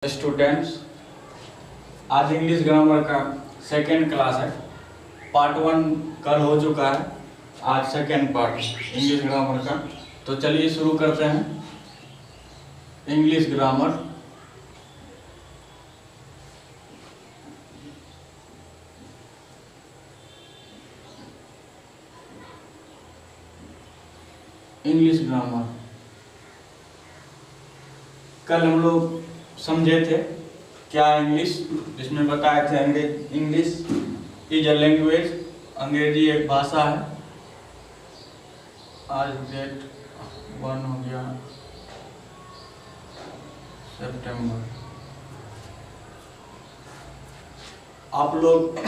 Students, आज English grammar का second class है। पार्ट 1 कल हो चुका है, आज सेकेंड पार्ट इंग्लिश ग्रामर का। तो चलिए शुरू करते हैं। English grammar. इंग्लिश ग्रामर कल हम लोग समझे थे क्या इंग्लिश, जिसमें बताए थे इंग्लिश इज अ लैंग्वेज, अंग्रेजी एक भाषा है। आज डेट 1 हो गया सितंबर। आप लोग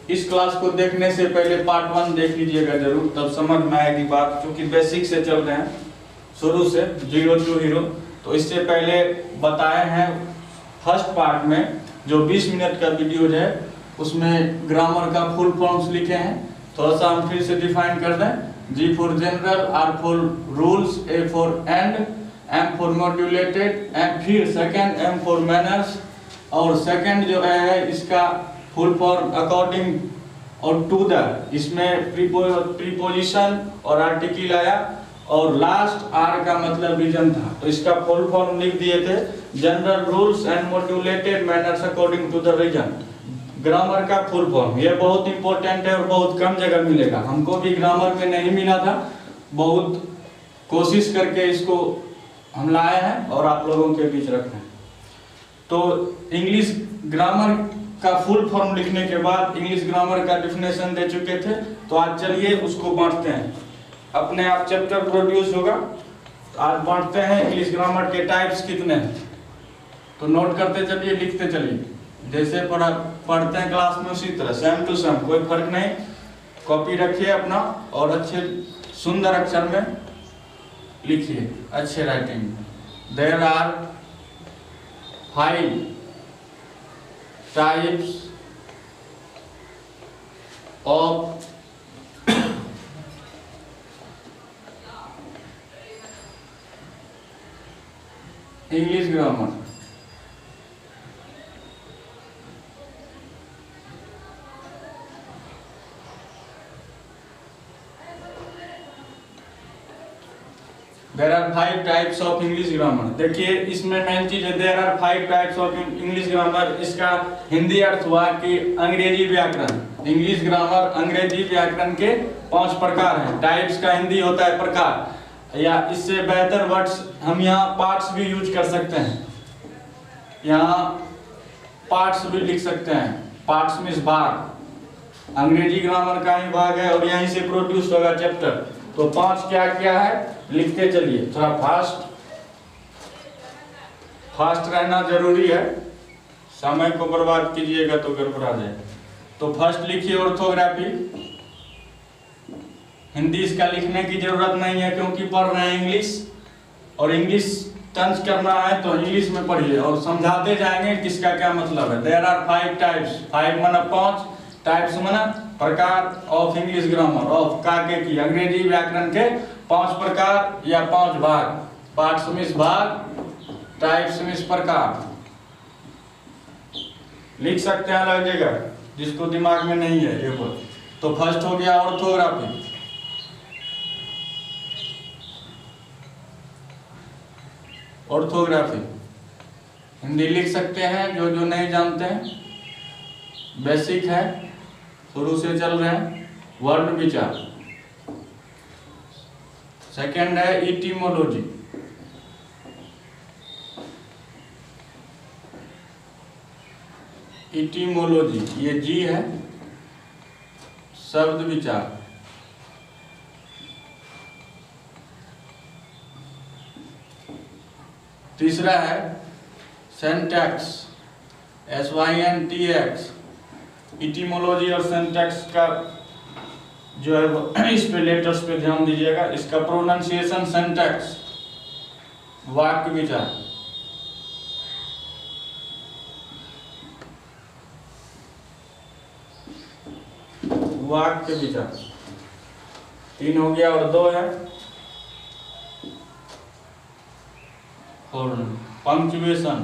इस क्लास को देखने से पहले पार्ट 1 देख लीजिएगा जरूर, तब समझ में आएगी बात। क्योंकि बेसिक से चल रहे हैं शुरू से, 0 to हीरो। तो इससे पहले बताए हैं फर्स्ट पार्ट में जो 20 मिनट का वीडियो है, उसमें ग्रामर का फुल फॉर्म्स लिखे हैं। थोड़ा सा हम फिर से डिफाइन कर दें। G for general, R for rules, A for and, M for modulated, फिर सेकेंड M फॉर मैनर्स। और सेकेंड जो है इसका फुल फॉर्म अकॉर्डिंग और टू द, इसमें प्रीपोजिशन और आर्टिकल आया। और लास्ट आर का मतलब रीजन था, तो इसका फुल फॉर्म लिख दिए थे, general rules and modulated manners according to the reason. Grammar का फुल फॉर्म ये बहुत इंपॉर्टेंट है और बहुत कम जगह मिलेगा। हमको भी ग्रामर में नहीं मिला था, बहुत कोशिश करके इसको हम लाए हैं और आप लोगों के बीच रखे हैं। तो इंग्लिश ग्रामर का फुल फॉर्म लिखने के बाद इंग्लिश ग्रामर का डेफिनेशन दे चुके थे। तो आज चलिए उसको बांटते हैं, अपने आप चैप्टर प्रोड्यूस होगा। तो आज बांटते हैं इंग्लिश ग्रामर के टाइप्स कितने हैं। तो नोट करते चलिए, लिखते चलिए, जैसे पढ़ते हैं क्लास में उसी तरह सेम टू सेम, कोई फर्क नहीं। कॉपी रखिए अपना और अच्छे सुंदर अक्षर में लिखिए, अच्छे राइटिंग में। There are 5 types of English grammar. There are 5 types of English grammar. देखिए इसमें मेन चीज है, there are 5 types of English grammar। इसका हिंदी अर्थ हुआ कि अंग्रेजी व्याकरण। इंग्लिश ग्रामर अंग्रेजी व्याकरण के 5 प्रकार हैं। टाइप्स का हिंदी होता है प्रकार, या इससे बेहतर वर्ड्स हम यहाँ पार्ट्स भी यूज कर सकते हैं। यहाँ पार्ट्स भी लिख सकते हैं। पार्ट्स मीन्स भाग, अंग्रेजी ग्रामर का ही भाग है और यहीं से प्रोड्यूस होगा चैप्टर। तो 5 क्या क्या है लिखते चलिए। थोड़ा फास्ट रहना जरूरी है, समय को बर्बाद कीजिएगा तो गड़बड़ा जाए। तो फर्स्ट लिखिए ऑर्थोग्राफी। हिंदी इसका लिखने की जरूरत नहीं है क्योंकि पढ़ रहे हैं इंग्लिश, और इंग्लिश टंच करना है तो इंग्लिश में पढ़िए और समझाते जाएंगे किसका क्या मतलब है। देयर आर 5 टाइप्स, 5 माना 5, टाइप्स माना प्रकार ऑफ इंग्लिश ग्रामर, ऑफ काके की, अंग्रेजी व्याकरण के 5 प्रकार या 5 भाग। पार्ट्स मीन्स भाग, टाइप्स मीन्स प्रकार। लिख सकते हैं अलग जगह, जिसको दिमाग में नहीं है ये बोल। तो फर्स्ट हो गया ऑर्थोग्राफी। ऑर्थोग्राफी हिंदी लिख सकते हैं, जो जो नहीं जानते हैं, बेसिक है, शुरू से चल रहे हैं। वर्ड विचार। सेकंड है इटिमोलॉजी। इटिमोलॉजी ये जी है, शब्द विचार। तीसरा है सिंटैक्स, SYNTX। इटिमोलॉजी और सिंटैक्स का जो है इस पे लेटर्स पे ध्यान दीजिएगा। इसका प्रोनाउंसिएशन सिंटैक्स, वाक्य विचार। वाक्य विचार 3 हो गया और 2 है पंक्चुएशन,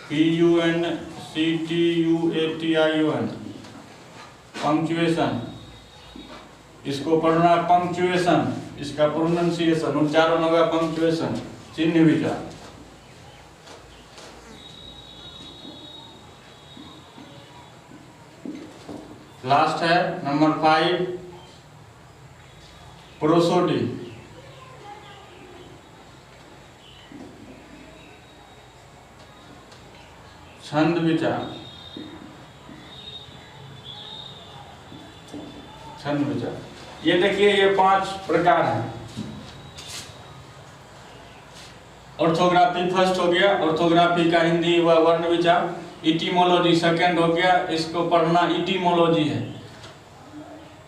PUNCTUATION, पंक्चुएशन, इसको पढ़ना पंक्चुएशन, इसका प्रोनाउंसिएशन उच्चारण होगा पंक्चुएशन, चिन्ह विचार। लास्ट है नंबर 5 प्रोसोडी, छंद विचार, छंद विचार। ये देखिए ये 5 प्रकार हैं। ऑर्थोग्राफी फर्स्ट हो गया, ऑर्थोग्राफी का हिंदी व वर्ण विचार। इटिमोलॉजी सेकंड हो गया, इसको पढ़ना इटिमोलॉजी है।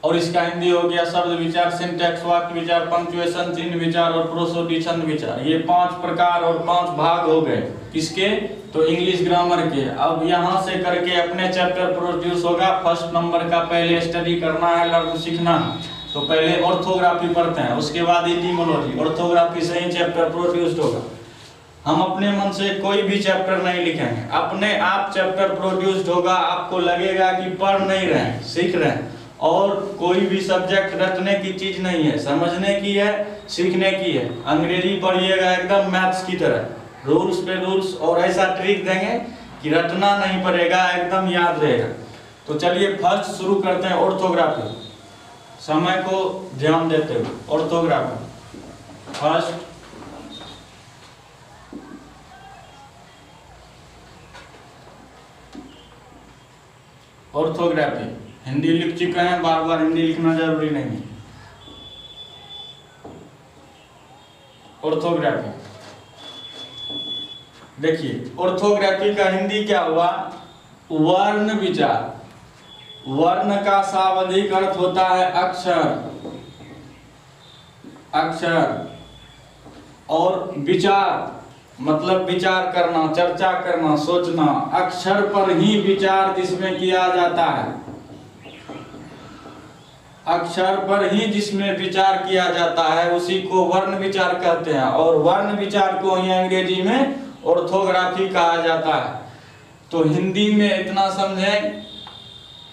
और इसका हिंदी हो गया शब्द विचार, सिंटैक्स वाक्य विचार, पंक्चुएशन चिन्ह विचार और प्रोसोडी छंद विचार। ये 5 प्रकार और 5 भाग हो गए किसके, तो इंग्लिश ग्रामर के। अब यहाँ से करके अपने चैप्टर प्रोड्यूस होगा। फर्स्ट नंबर का पहले स्टडी करना है, लर्न सीखना है, तो पहले ऑर्थोग्राफी पढ़ते हैं, उसके बाद इटिमोलॉजी। ऑर्थोग्राफी से ही चैप्टर प्रोड्यूस्ड होगा। हम अपने मन से कोई भी चैप्टर नहीं लिखेंगे, अपने आप चैप्टर प्रोड्यूस्ड होगा। आपको लगेगा कि पढ़ नहीं रहे हैं, सीख रहे हैं। और कोई भी सब्जेक्ट रटने की चीज नहीं है, समझने की है, सीखने की है। अंग्रेजी पढ़िएगा एकदम मैथ्स की तरह, रूल्स पे रूल्स, और ऐसा ट्रिक देंगे कि रटना नहीं पड़ेगा, एकदम याद रहेगा। तो चलिए फर्स्ट शुरू करते हैं ऑर्थोग्राफी, समय को ध्यान देते हुए। ऑर्थोग्राफी फर्स्ट, ऑर्थोग्राफी हिंदी लिख चुके हैं, बार बार हिंदी लिखना जरूरी नहीं है। ऑर्थोग्राफी देखिए, ऑर्थोग्राफी का हिंदी क्या हुआ, वर्ण विचार। वर्ण का शाब्दिक अर्थ होता है अक्षर, अक्षर, और विचार मतलब विचार करना, चर्चा करना, सोचना। अक्षर पर ही विचार जिसमें किया जाता है, अक्षर पर ही जिसमें विचार किया जाता है उसी को वर्ण विचार कहते हैं। और वर्ण विचार को ही अंग्रेजी में ऑर्थोग्राफी कहा जाता है। तो हिंदी में इतना समझें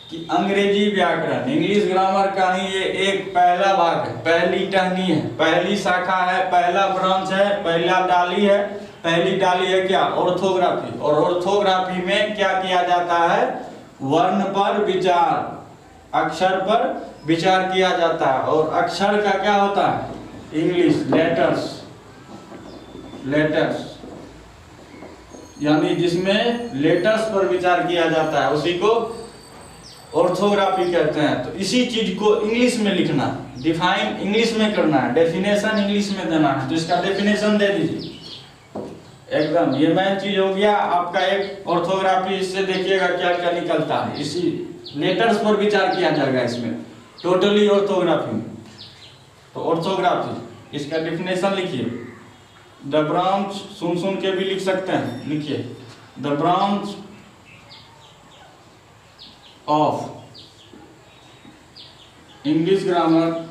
कि अंग्रेजी व्याकरण, इंग्लिश ग्रामर का ही ये एक पहला भाग है, पहली टहनी है, पहली शाखा है, पहला ब्रांच है, पहला डाली है। पहली डाली है क्या, ऑर्थोग्राफी। और ऑर्थोग्राफी में क्या किया जाता है, वर्ण पर विचार, अक्षर पर विचार किया जाता है। और अक्षर का क्या होता है, इंग्लिश लेटर्स, लेटर्स, यानी जिसमें लेटर्स पर विचार किया जाता है उसी को ऑर्थोग्राफी कहते हैं। तो इसी चीज को इंग्लिश में लिखना, डिफाइन इंग्लिश में करना है, डेफिनेशन इंग्लिश में देना है। तो इसका डेफिनेशन दे दीजिए एकदम। ये मेन चीज हो गया आपका एक ऑर्थोग्राफी। इससे देखिएगा क्या क्या निकलता है, इसी लेटर्स पर विचार किया जाएगा इसमें, टोटली ऑर्थोग्राफी में। तो ऑर्थोग्राफी इसका डेफिनेशन लिखिए, द ब्रांच, सुन सुन के भी लिख सकते हैं, लिखिए, the branch of English grammar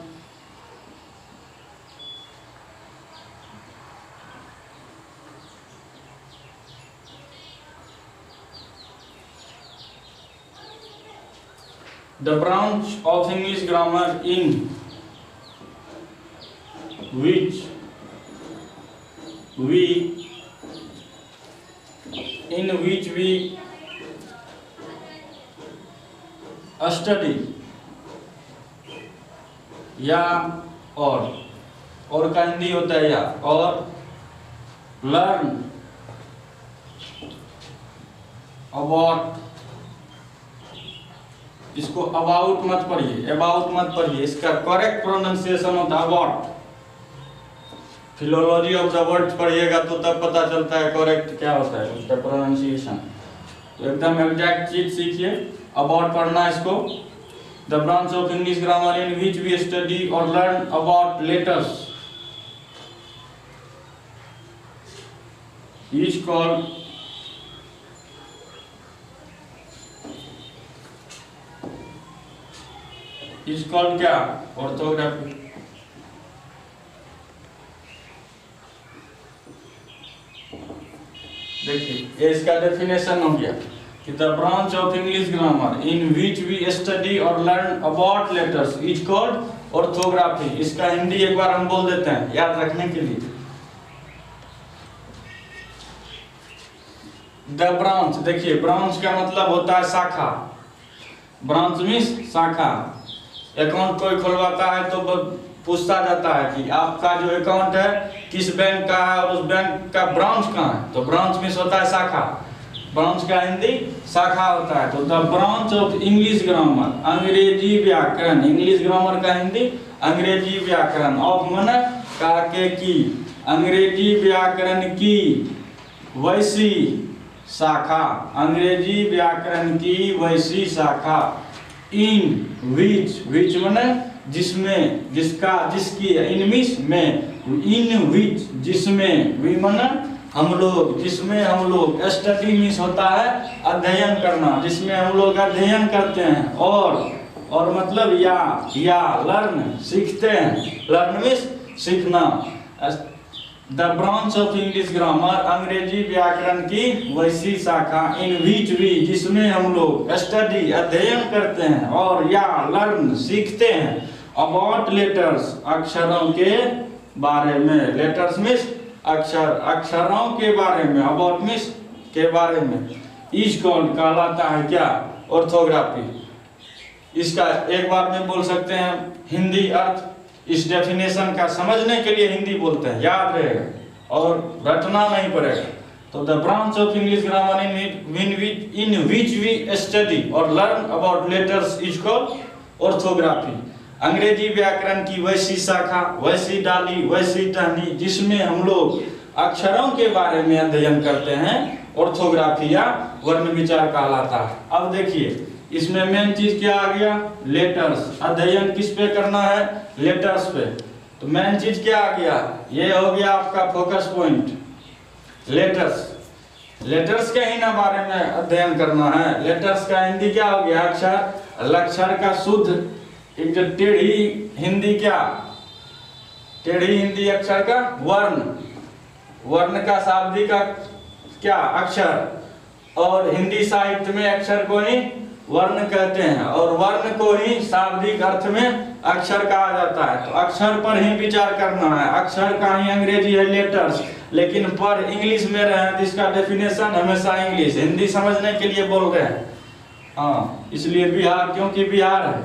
the branch of English grammar in which we study, या और का हिंदी होता है या, और लर्न अबाउट, इसको अबाउट मत पढ़िए, अबाउट मत पढ़िए, इसका करेक्ट प्रोनाउंसिएशन होता है about. Philology of the word पढ़िएगा तो तब पता चलता है करेक्ट क्या होता है उसका प्रोनाउंसिएशन। तो एकदम एग्जैक्ट चीज सीखिए, अबाउट पढ़ना इसको। The branch of English grammar in which we study और learn about letters is called क्या, ऑर्थोग्राफी। देखिए ये इसका डेफिनेशन हो गया कि the branch of English grammar in which we study और learn about letters is called orthography. इसका हिंदी एक बार हम बोल देते हैं याद रखने के लिए। द ब्रांच, देखिए ब्रांच का मतलब होता है शाखा, ब्रांच मीन्स शाखा। अकाउंट कोई खुलवाता है तो पूछता जाता है कि आपका जो अकाउंट है किस बैंक का है और उस बैंक का ब्रांच कहाँ है, तो ब्रांच मीन्स होता है शाखा, ब्रांच का हिंदी शाखा होता है। तो the branch of English grammar, अंग्रेजी व्याकरण, इंग्लिश ग्रामर का हिंदी अंग्रेजी व्याकरण, ऑफ माने का के की, अंग्रेजी व्याकरण की वैसी शाखा, अंग्रेजी व्याकरण की वैसी शाखा, इन विच माने जिसमें, जिसका, जिसकी, इन मीन्स में, इन विच जिसमें, वी माने हम लोग, जिसमें हम लोग, स्टडी मीन्स होता है अध्ययन करना, जिसमें हम लोग अध्ययन करते हैं, और मतलब या लर्न सीखते हैं, लर्न मीन्स सीखना। The branch of English grammar, अंग्रेजी व्याकरण की वैसी शाखा, इन विच वी जिसमें हम लोग स्टडी अध्ययन करते हैं और या लर्न सीखते हैं, अबाउट लेटर्स अक्षरों के बारे में, लेटर्स मीन्स अक्षर, अक्षरों के बारे में, अबाउट मीन्स के बारे में, इज कॉल्ड कहलाता है क्या, ऑर्थोग्राफी। इसका एक बार में बोल सकते हैं हिंदी अर्थ, इस डेफिनेशन का समझने के लिए हिंदी बोलते हैं, याद रहेगा और रटना नहीं पड़ेगा। तो the branch of English grammar in which we study और learn about letters is called orthography, अंग्रेजी व्याकरण की वैसी शाखा, वैसी डाली, वैसी टहनी, जिसमें हम लोग अक्षरों के बारे में अध्ययन करते हैं, ऑर्थोग्राफी या वर्ण विचार कहलाता है। अब देखिए इसमें मेन चीज क्या आ गया, लेटर्स, अध्ययन किस पे करना है, लेटर्स पे। तो मेन चीज क्या आ गया, ये हो गया आपका फोकस पॉइंट, लेटर्स, लेटर्स के ही ना बारे में अध्ययन करना है। लेटर्स का हिंदी क्या हो गया, अक्षर, अक्षर का शुद्ध, एक जो टेढ़ी हिंदी क्या, टेढ़ी हिंदी अक्षर का वर्ण, वर्ण का शाब्दिक क्या अक्षर, और हिंदी साहित्य में अक्षर को ही वर्ण कहते हैं और वर्ण को ही शाब्दिक अर्थ में अक्षर कहा जाता है। तो अक्षर पर ही विचार करना है, अक्षर का ही अंग्रेजी है लेटर्स, लेकिन पर इंग्लिश में रहे जिसका डेफिनेशन हमेशा इंग्लिश, हिंदी समझने के लिए बोल रहे हैं। हाँ, इसलिए बिहार, क्योंकि बिहार है,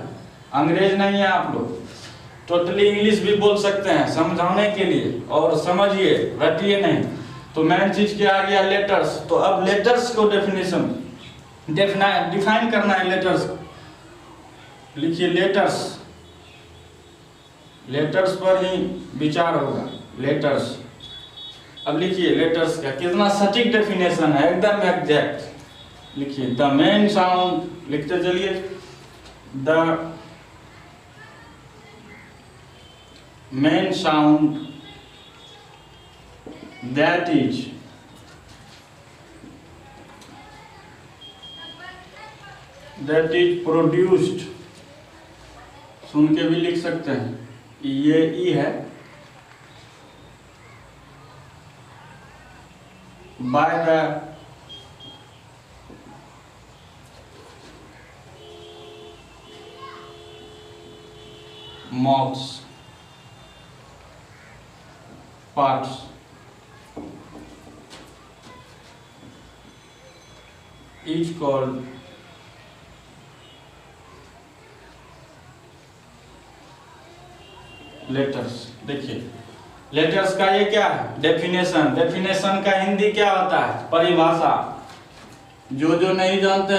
अंग्रेज नहीं है आप लोग, टोटली इंग्लिश भी बोल सकते हैं समझाने के लिए, और समझिए रटिए नहीं। तो मेन चीज क्या आ गया, लेटर्स। तो अब लेटर्स को डेफिनेशन डिफाइन करना है, लेटर्स लिखिए, लेटर्स, लेटर्स पर ही विचार होगा, लेटर्स। अब लिखिए लेटर्स का कितना सटीक डेफिनेशन है, एकदम एग्जैक्ट। लिखिए द मेन साउंड, लिखते चलिए, the main sound that is produced, सुन के भी लिख सकते हैं, ये ई है, by the mouths, parts, each called letters. देखिए लेटर्स का ये क्या है, डेफिनेशन, डेफिनेशन का हिंदी क्या होता है, परिभाषा। जो नहीं जानते